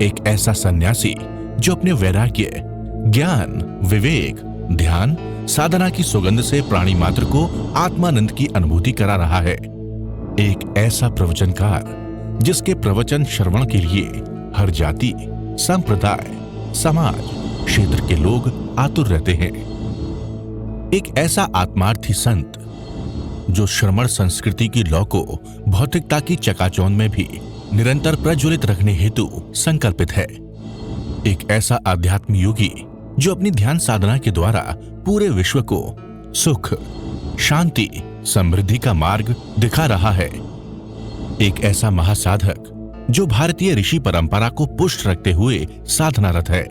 एक ऐसा सन्यासी जो अपने वैराग्य, ज्ञान, विवेक, ध्यान, साधना की सुगंध से प्राणी मात्र को आत्मानंद की अनुभूति करा रहा है। एक ऐसा प्रवचनकार जिसके प्रवचन श्रवण के लिए हर जाति, संप्रदाय, समाज, क्षेत्र के लोग आतुर रहते हैं। एक ऐसा आत्मार्थी संत जो श्रमण संस्कृति की लौ को भौतिकता की चकाचौंध में भी निरंतर प्रज्वलित रखने हेतु संकल्पित है। एक ऐसा आध्यात्म योगी जो अपनी ध्यान साधना के द्वारा पूरे विश्व को सुख, शांति, समृद्धि का मार्ग दिखा रहा है। एक ऐसा महासाधक जो भारतीय ऋषि परंपरा को पुष्ट रखते हुए साधनारत है।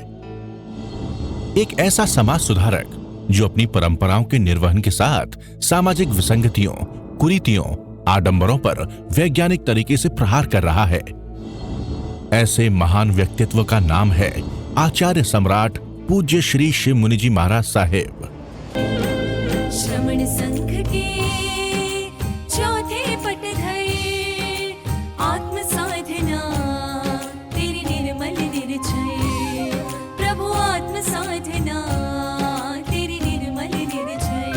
एक ऐसा समाज सुधारक जो अपनी परंपराओं के निर्वहन के साथ सामाजिक विसंगतियों, कुरीतियों, आडंबरों पर वैज्ञानिक तरीके से प्रहार कर रहा है। ऐसे महान व्यक्तित्व का नाम है आचार्य सम्राट पूज्य श्री शिव मुनि जी महाराज साहेब। श्रमण संघ के चौथे पटधर, आत्म साधना तेरी निर्मल निर्जय, प्रभु आत्म साधना तेरी निर्मल निर्जय,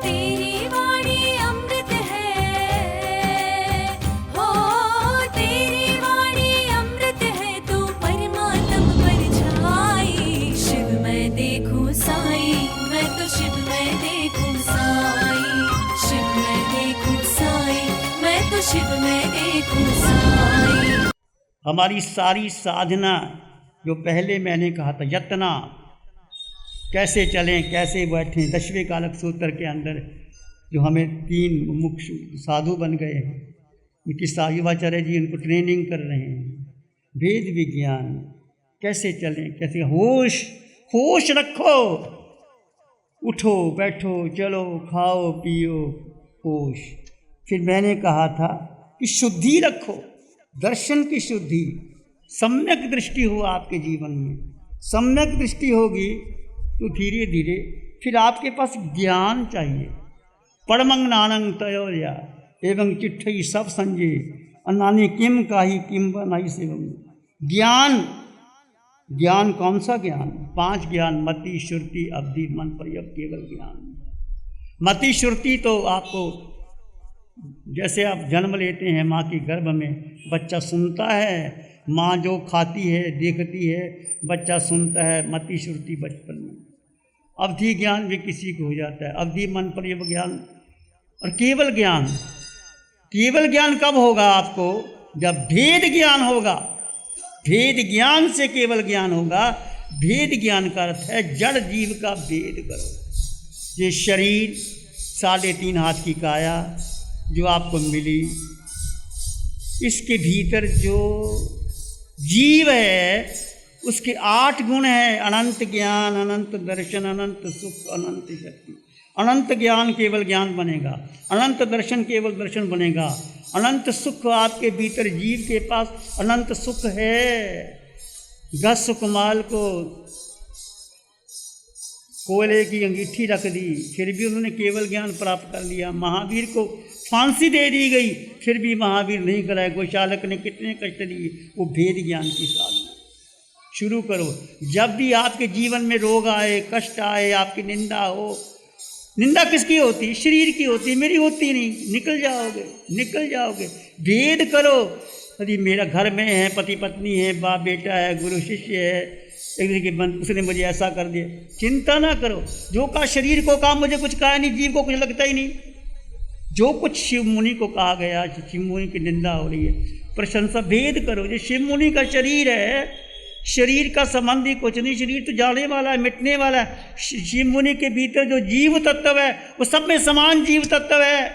तेरी वाणी अमृत है, हो तेरी वाणी अमृत है, तू परमात्म पर छाई, शिव मैं देखूं साई, मैं तो शिव मैं देखूं साई, शिव मैं देखूं साई, मैं तो शिव मैं देखूं साई। हमारी सारी साधना जो पहले मैंने कहा था, यत्ना कैसे चलें, कैसे बैठें, 10वें कालक सूत्र के अंदर जो हमें 3 मुख्य साधु बन गए हैं, उनकी साहिवाचार्य जी उनको ट्रेनिंग कर रहे हैं। वेद विज्ञान कैसे चलें, कैसे होश होश रखो, उठो बैठो चलो खाओ पियो, होश। फिर मैंने कहा था कि शुद्धि रखो, दर्शन की शुद्धि, सम्यक दृष्टि हो आपके जीवन में। सम्यक दृष्टि होगी तो धीरे धीरे फिर आपके पास ज्ञान चाहिए। परमंग नानंग तयोया एवं चिट्ठई सब संजय, अनानी किम काही किम बनाई सेवम। ज्ञान, ज्ञान कौन सा ज्ञान? 5 ज्ञान, मति, श्रुति, अवधि, मन, पर्यव, केवल ज्ञान। मति श्रुति तो आपको, जैसे आप जन्म लेते हैं माँ के गर्भ में, बच्चा सुनता है, माँ जो खाती है देखती है, बच्चा सुनता है, मति श्रुति बचपन में। अवधि ज्ञान भी किसी को हो जाता है, अवधि, मन, पर्यव ज्ञान। और केवल ज्ञान, केवल ज्ञान कब होगा आपको? जब भेद ज्ञान होगा। भेद ज्ञान से केवल ज्ञान होगा। भेद ज्ञान का अर्थ है जड़ जीव का भेद करो। ये शरीर, 3.5 हाथ की काया जो आपको मिली, इसके भीतर जो जीव है उसके 8 गुण हैं। अनंत ज्ञान, अनंत दर्शन, अनंत सुख, अनंत शक्ति। अनंत ज्ञान केवल ज्ञान बनेगा, अनंत दर्शन केवल दर्शन बनेगा, अनंत सुख आपके भीतर, जीव के पास अनंत सुख है। गस सुकमाल को कोयले की अंगीठी रख दी, फिर भी उन्होंने केवल ज्ञान प्राप्त कर लिया। महावीर को फांसी दे दी गई, फिर भी महावीर नहीं कराए। गोशालक ने कितने कष्ट दिए। वो भेद ज्ञान की साधना शुरू करो। जब भी आपके जीवन में रोग आए, कष्ट आए, आपकी निंदा हो, निंदा किसकी होती? शरीर की होती, मेरी होती नहीं। निकल जाओगे, निकल जाओगे। भेद करो। यदि मेरा घर में है, पति पत्नी है, बाप बेटा है, गुरु शिष्य है, एक दिन के बंद उसने मुझे ऐसा कर दिया, चिंता ना करो। जो का शरीर को कहा, मुझे कुछ कहा नहीं, जीव को कुछ लगता ही नहीं। जो कुछ शिव मुनि को कहा गया, शिव मुनि की निंदा हो रही है, प्रशंसा। भेद करो। जो शिव मुनि का शरीर है, शरीर का संबंध ही कुछ नहीं। शरीर तो जाने वाला है, मिटने वाला है। शिव मुनि के भीतर जो जीव तत्व है वो सब में समान जीव तत्व है,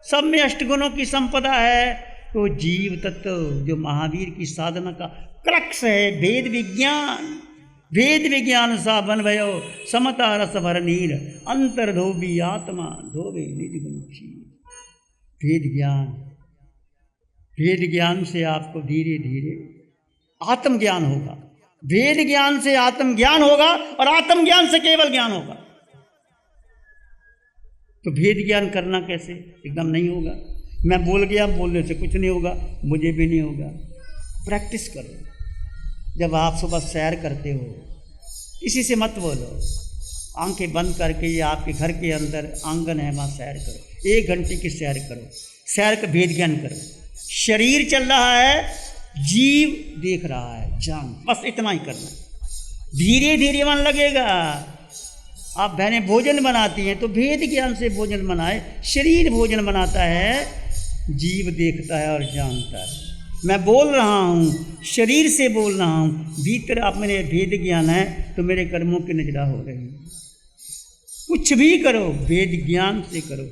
सब में अष्टगुणों की संपदा है। तो जीव तत्व जो महावीर की साधना का क्रक्स है, भेद विज्ञान। भेद विज्ञान सा बन भयो, समता रस भर नीर, अंतर धोबी आत्मा धोबे निज गुण क्षीर। भेद ज्ञान, भेद ज्ञान से आपको धीरे धीरे आत्मज्ञान होगा। वेद ज्ञान से आत्मज्ञान होगा और आत्मज्ञान से केवल ज्ञान होगा। तो भेद ज्ञान करना कैसे? एकदम नहीं होगा। मैं बोल गया, बोलने से कुछ नहीं होगा, मुझे भी नहीं होगा। प्रैक्टिस करो। जब आप सुबह सैर करते हो, किसी से मत बोलो, आंखें बंद करके ये आपके घर के अंदर आंगन है, वहाँ सैर करो, 1 घंटे की सैर करो, सैर का भेद ज्ञान करो। शरीर चल रहा है, जीव देख रहा है, जान, बस इतना ही करना। धीरे धीरे मन लगेगा। आप बहनें भोजन बनाती हैं तो भेद ज्ञान से भोजन बनाए। शरीर भोजन बनाता है, जीव देखता है और जानता है। मैं बोल रहा हूँ, शरीर से बोल रहा हूँ, भीतर आप मेरे भेद ज्ञान है तो मेरे कर्मों की नजरा हो रही है। कुछ भी करो भेद ज्ञान से करो।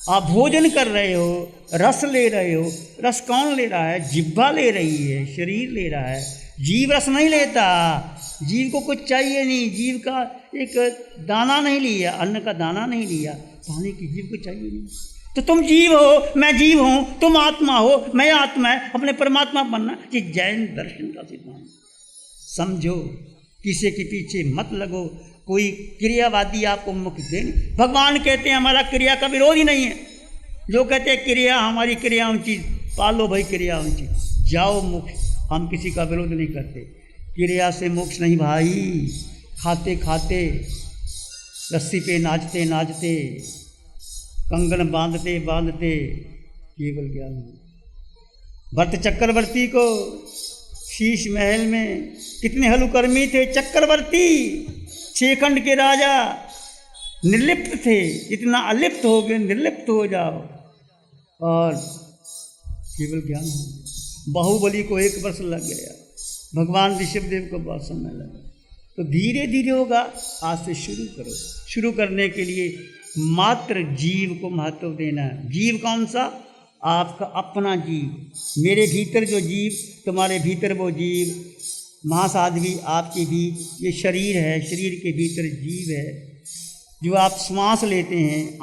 आप भोजन कर रहे हो, रस ले रहे हो, रस कौन ले रहा है? जिह्वा ले रही है, शरीर ले रहा है। जीव रस नहीं लेता, जीव को कुछ चाहिए नहीं, जीव का एक दाना नहीं लिया, अन्न का दाना नहीं लिया, पानी की जीव को चाहिए नहीं। तो तुम जीव हो, मैं जीव हूँ, तुम आत्मा हो, मैं आत्मा है, अपने परमात्मा बनना। ये जैन दर्शन का सिद्धांत समझो, किसी के पीछे मत लगो। कोई क्रियावादी आपको मुक्ति दे नहीं। भगवान कहते हैं हमारा क्रिया का विरोध ही नहीं है। जो कहते हैं क्रिया हमारी क्रिया ऊंची, पालो भाई क्रिया ऊंची, जाओ मोक्ष। हम किसी का विरोध नहीं करते। क्रिया से मोक्ष नहीं भाई। खाते खाते, रस्सी पे नाचते नाचते, कंगन बांधते बांधते केवल ज्ञान। भरत चक्रवर्ती को शीश महल में कितने हलुकर्मी थे। चक्रवर्ती 6 खंड के राजा निर्लिप्त थे। इतना अलिप्त हो गए, निर्लिप्त हो जाओ और केवल ज्ञान हो गया। बाहुबली को 1 वर्ष लग गया, भगवान ऋषभदेव को बहुत समय लगा। तो धीरे धीरे होगा। आज से शुरू करो। शुरू करने के लिए मात्र जीव को महत्व देना है। जीव कौन सा? आपका अपना जीव। मेरे भीतर जो जीव, तुम्हारे भीतर वो जीव, महासाध्वी आपके भी ये शरीर है, शरीर के भीतर जीव है। जो आप श्वास लेते हैं,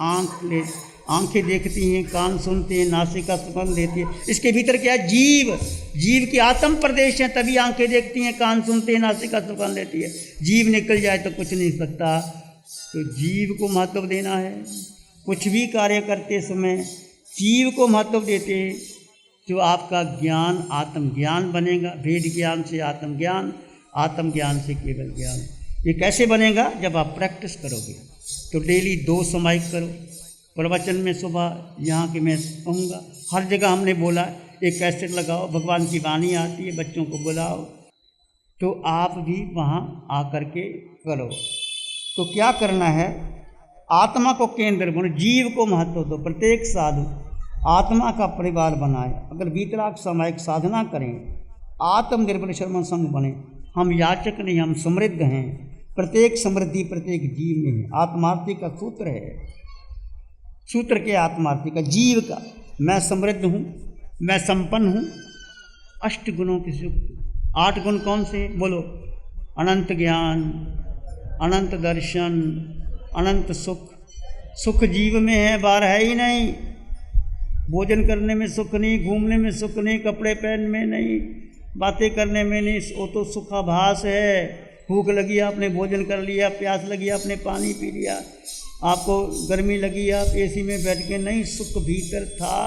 आंखें देखती हैं, कान सुनते हैं, नासिका सुगंध लेती है, इसके भीतर क्या है? जीव। जीव की आत्म प्रदेश है, तभी आंखें देखती हैं, कान सुनते हैं, नासिका सुगंध लेती है। जीव निकल जाए तो कुछ नहीं सकता। तो जीव को महत्व देना है। कुछ भी कार्य करते समय जीव को महत्व देते, जो आपका ज्ञान आत्मज्ञान बनेगा। भेद ज्ञान से आत्मज्ञान, आत्मज्ञान से केवल ज्ञान। ये कैसे बनेगा? जब आप प्रैक्टिस करोगे। तो डेली 2 समाहिक करो। प्रवचन में सुबह यहाँ के मैं कहूँगा, हर जगह हमने बोला एक कैसेट लगाओ, भगवान की वाणी आती है, बच्चों को बुलाओ। तो आप भी वहाँ आकर के करो। तो क्या करना है? आत्मा को केंद्र बनो, जीव को महत्व दो। प्रत्येक साधु आत्मा का परिवार बनाए। अगर वीतराग सामायिक साधना करें, आत्मनिर्भर शर्मन संघ बने। हम याचक नहीं, हम समृद्ध हैं। प्रत्येक समृद्धि प्रत्येक जीव में है। आत्मार्थी का सूत्र है। सूत्र के आत्मार्थी का, जीव का। मैं समृद्ध हूँ, मैं संपन्न हूँ, 8 गुणों के युक्त। 8 गुण कौन से? बोलो। अनंत ज्ञान, अनंत दर्शन, अनंत सुख। सुख जीव में है, बाहर है ही नहीं। भोजन करने में सुख नहीं, घूमने में सुख नहीं, कपड़े पहनने में नहीं, बातें करने में नहीं, वो तो सुखाभास है। भूख लगी आपने भोजन कर लिया, प्यास लगी आपने पानी पी लिया, आपको गर्मी लगी आप एसी में बैठ के, नहीं, सुख भीतर था,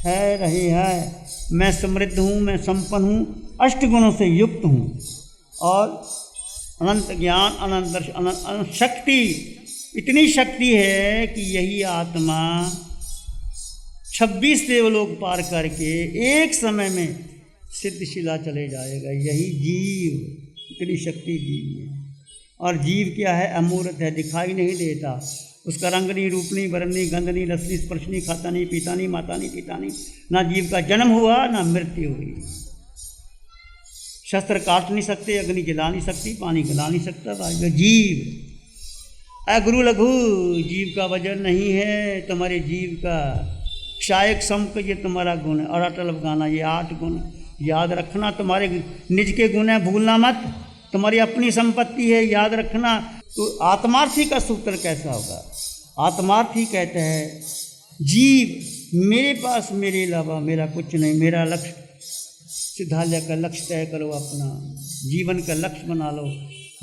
है, रहे है। मैं समृद्ध हूँ, मैं संपन्न हूँ, 8 गुणों से युक्त हूँ और अनंत ज्ञान, अनंत दर्शन, अनंत शक्ति। इतनी शक्ति है कि यही आत्मा 26 देवलोक पार करके एक समय में सिद्धशिला चले जाएगा। यही जीव, इतनी शक्ति जीव है। और जीव क्या है? अमूर्त है, दिखाई नहीं देता। उसका रंग नहीं, रूप नहीं, वर्ण नहीं, गंध नहीं, रस नहीं, स्पर्श नहीं, खाता नहीं, पीता नहीं, माता नहीं, पिता नहीं। ना जीव का जन्म हुआ, ना मृत्यु हुई। शस्त्र काट नहीं सकते, अग्नि जला नहीं सकती, पानी गला नहीं सकता। भाई जीव अगुरु लघु, जीव का वजन नहीं है तुम्हारे जीव का। क्षायक समक, ये तुम्हारा गुण है। और अटल गाना, ये 8 गुण याद रखना। तुम्हारे निज के गुण है, भूलना मत। तुम्हारी अपनी संपत्ति है, याद रखना। तो आत्मार्थी का सूत्र कैसा होगा? आत्मार्थी कहते हैं, जीव मेरे पास मेरे अलावा मेरा कुछ नहीं। मेरा लक्ष्य, सिद्धालय का लक्ष्य तय करो, अपना जीवन का लक्ष्य बना लो।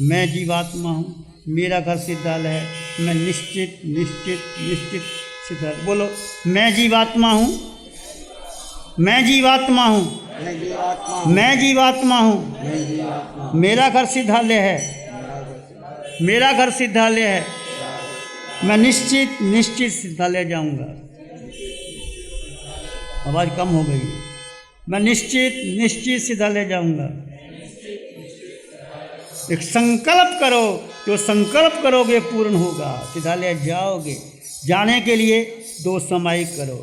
मैं जीवात्मा हूँ, मेरा घर सिद्धालय है। मैं निश्चित निश्चित निश्चित सिद्धालय। बोलो, मैं जीवात्मा हूँ, मैं जीवात्मा हूँ, मैं जीवात्मा हूँ, मेरा घर सिद्धालय है, मेरा घर सिद्धालय है, मैं निश्चित निश्चित सिद्धालय जाऊंगा। आवाज कम हो गई। मैं निश्चित निश्चित सिद्धालय जाऊंगा। एक संकल्प करो, जो संकल्प करोगे पूर्ण होगा। सिद्धालय जाओगे, जाने के लिए 2 समायिक करो।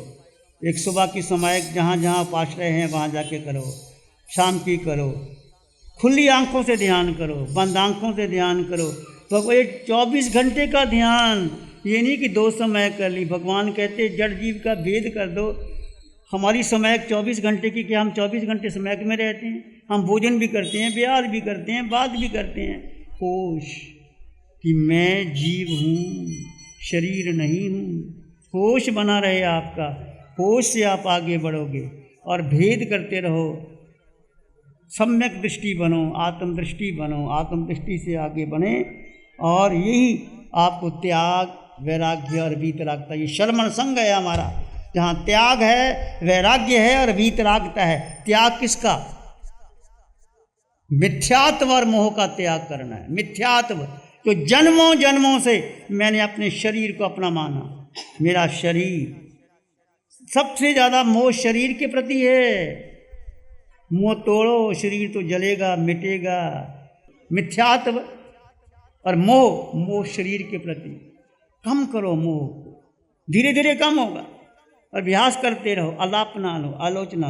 एक सुबह की समायिक जहाँ जहाँ उपाश्रय हैं वहाँ जाके करो, शाम की करो, खुली आंखों से ध्यान करो, बंद आंखों से ध्यान करो। तो वो एक 24 घंटे का ध्यान, ये नहीं कि 2 समय कर ली। भगवान कहते जड़ जीव का भेद कर दो। हमारी समय 24 घंटे की, क्या हम 24 घंटे समय में रहते हैं? हम भोजन भी करते हैं, व्यायाम भी करते हैं, बात भी करते हैं। होश कि मैं जीव हूँ, शरीर नहीं हूँ। होश बना रहे आपका, होश से आप आगे बढ़ोगे और भेद करते रहो। सम्यक दृष्टि बनो, आत्मदृष्टि बनो, आत्मदृष्टि से आगे बढ़े। और यही आपको त्याग, वैराग्य और वीतरागता, ये शर्मण संग है हमारा। जहाँ त्याग है, वैराग्य है और वीतरागता है। त्याग किसका? मिथ्यात्व और मोह का त्याग करना है। मिथ्यात्व तो जन्मों जन्मों से मैंने अपने शरीर को अपना माना, मेरा शरीर। सबसे ज़्यादा मोह शरीर के प्रति है। मोह तोड़ो, शरीर तो जलेगा, मिटेगा। मिथ्यात्व और मोह शरीर के प्रति। कम करो मोह, धीरे धीरे कम होगा। और अभ्यास करते रहो, अलापना लो, आलोचना।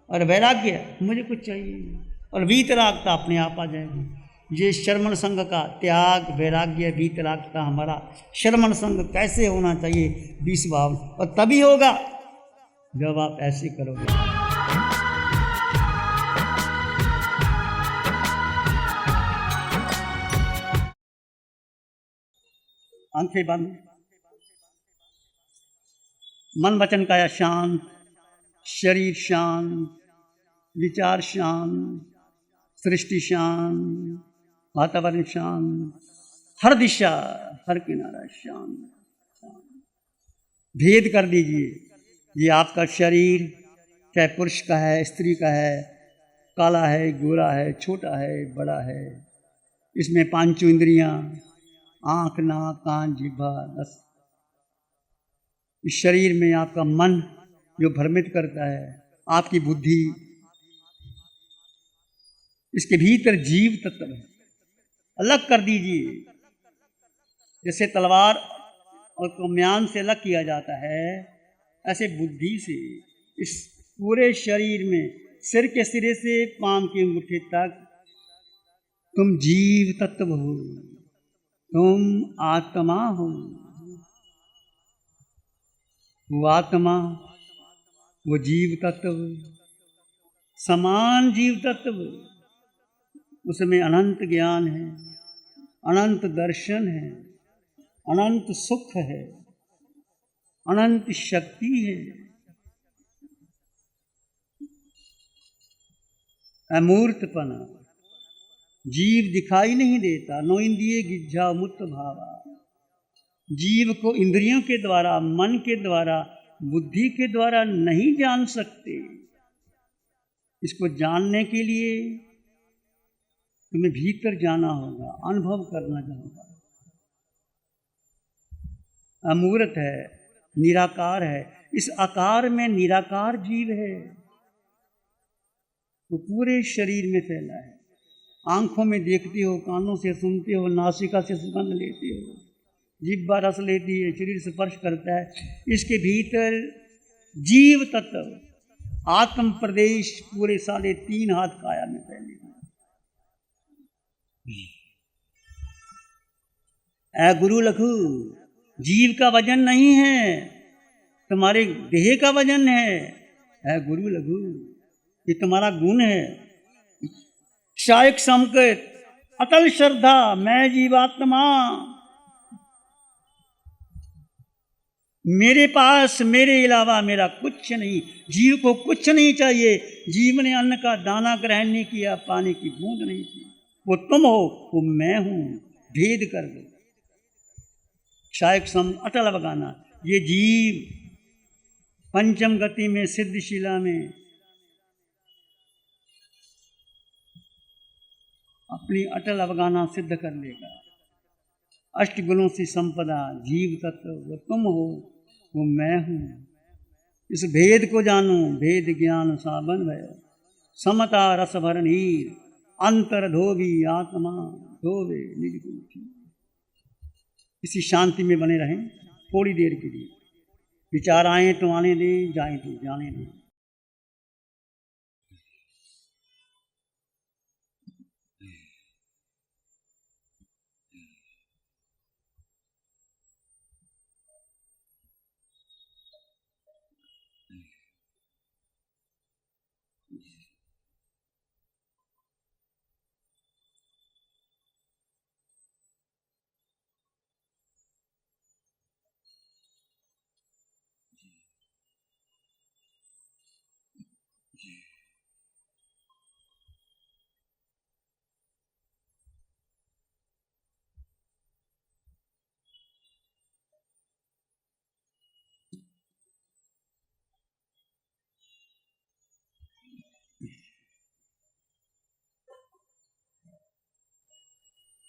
और वैराग्य, मुझे कुछ चाहिए। और वीतरागता अपने आप आ जाएगी। ये श्रमण संघ का त्याग, वैराग्य, वीतरागता हमारा श्रमण संघ कैसे होना चाहिए? 20 भाव। और तभी होगा जब आप ऐसे करोगे। आंखें बंद, मन वचन काया शांत, शरीर शांत, विचार शांत, सृष्टि शांत, वातावरण शांत, हर दिशा, हर किनारा शांत। भेद कर दीजिए। ये आपका शरीर चाहे पुरुष का है, स्त्री का है, काला है, गोरा है, छोटा है, बड़ा है। इसमें 5 इंद्रियां, आँख, नाक, कान, जिह्वा, रस। इस शरीर में आपका मन जो भ्रमित करता है, आपकी बुद्धि, इसके भीतर जीव तत्व है। अलग कर दीजिए। जैसे तलवार और कम्यान से अलग किया जाता है, ऐसे बुद्धि से इस पूरे शरीर में, सिर के सिरे से पांव के अंगूठे तक तुम जीव तत्व हो, तुम आत्मा हो। वो आत्मा, वो जीव तत्व, समान जीव तत्व, उसमें अनंत ज्ञान है, अनंत दर्शन है, अनंत सुख है, अनंत शक्ति है, अमूर्तपना। जीव दिखाई नहीं देता। नो इंद्रिय गिज्झा मुक्त भावा। जीव को इंद्रियों के द्वारा, मन के द्वारा, बुद्धि के द्वारा नहीं जान सकते। इसको जानने के लिए तुम्हें भीतर जाना होगा, अनुभव करना होगा। अमूर्त है, निराकार है। इस आकार में निराकार जीव है, वो पूरे शरीर में फैला है। आंखों में देखते हो, कानों से सुनते हो, नासिका से सुगंध लेते हो, जिह्वा रस लेती है, शरीर स्पर्श करता है। इसके भीतर जीव तत्व, आत्म प्रदेश पूरे 3.5 हाथ काया में फैले हैं। ऐ गुरु लघु, जीव का वजन नहीं है, तुम्हारे देह का वजन है। ऐ गुरु लघु, ये तुम्हारा गुण है। शायक संकेत, अटल श्रद्धा, मैं जीवात्मा, मेरे पास, मेरे अलावा मेरा कुछ नहीं। जीव को कुछ नहीं चाहिए। जीव ने अन्न का दाना ग्रहण नहीं किया, पानी की बूंद नहीं की। वो तुम हो, वो मैं हूं। भेद कर दो। शायक सम अटल बगाना। ये जीव पंचम गति में, सिद्धशिला में अपनी अटल अवगाहना सिद्ध कर लेगा। अष्ट गुणों से संपदा जीव तत्व वो तुम हो, वो मैं हूँ। इस भेद को जानो, भेद ज्ञान साबन भयो, समता रस भर नीर, अंतर धोबी आत्मा धोबे निज गुण की। इसी शांति में बने रहें थोड़ी देर के लिए। विचार आए तो आने दें, जाए तो जाने दें।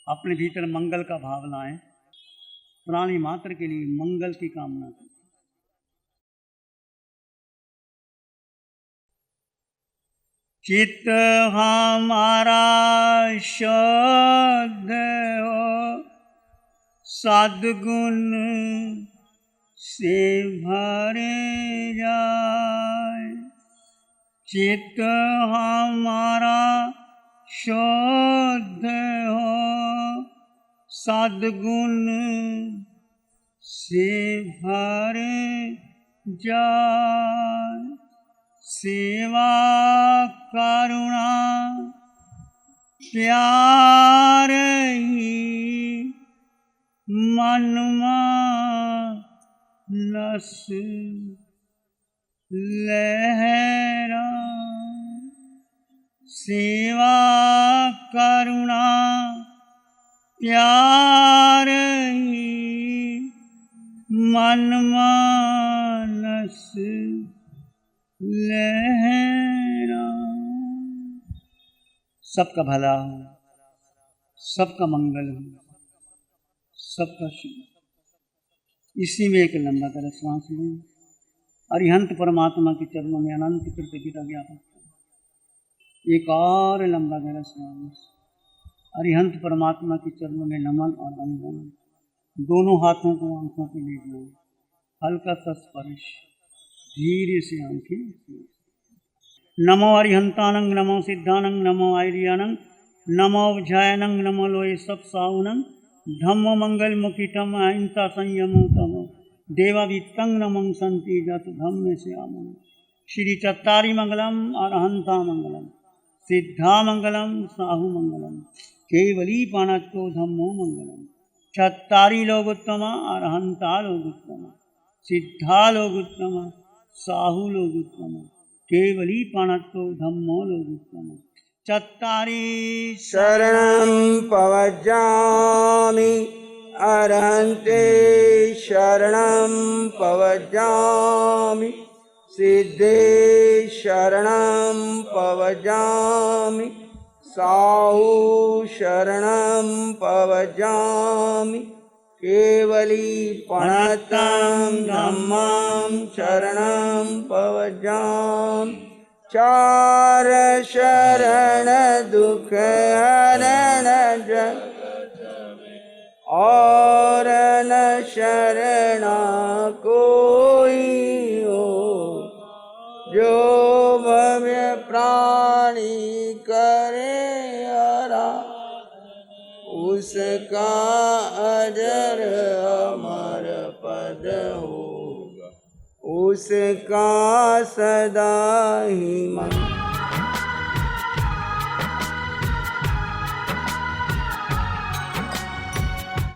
अपने भीतर मंगल का भाव लाएं, प्राणी मात्र के लिए मंगल की कामना करें। चित्त हमारा शुद्ध हो, सद्गुण से भर जाए। चित्त हमारा शुद्ध हो, सद्गुण से भर जाए। सेवा करुणा प्यार ही मन मानस लहरा। सेवा करुणा प्यार ही मन मानस लहरा। सबका भला हो, सबका मंगल हो, सबका शुभ। इसी में एक लंबा तरह श्वास लें। अरिहंत परमात्मा के चरणों में अनंत कृतज्ञता ज्ञापन। एक और लंबा गहरा श्वास। अरिहंत परमात्मा के चरणों में नमन और वंदन। दोनों हाथों को आंखों पे ले जाओ, हल्का सा स्पर्श, धीरे से आंखें। नमो अरिहंतानंग, नमो सिद्धानंग, नमो आर्यानंग, नमो विजयानंग, नमो लोये सब साउनंग, धम्मो मंगल मुखितम अहिंसा संयमो तमो देवावित्तं नमं संति जत धम्म श्यामं। श्री चत्तारी मंगलम, अरहंता मंगलम, सिद्धा मंगलम, साहु मंगलम, केवली पाणत्तो धम्मो मंगलम। चत्तारी लोग उत्तम, अरहंता लोग उत्तम, सिद्धा लोग उत्तम, साहु लोग उत्तम, केवली पाणत्तो धम्मो लोग उत्तम। चत्तारी शरणं पवज्जामि, अरहन्ते शरणं पवज्जामि, सिद्धे शरणं पवज्जामि, साहु शरणं पवज्जामि, केवली प्रणतं धम्मं शरणं पवज्जामि। चार शरण दुख हरण और न शरणा कोई हो, जो भव्य प्राणी करे हरा, उसका अजर अमर पद होगा, उसका सदा ही मन।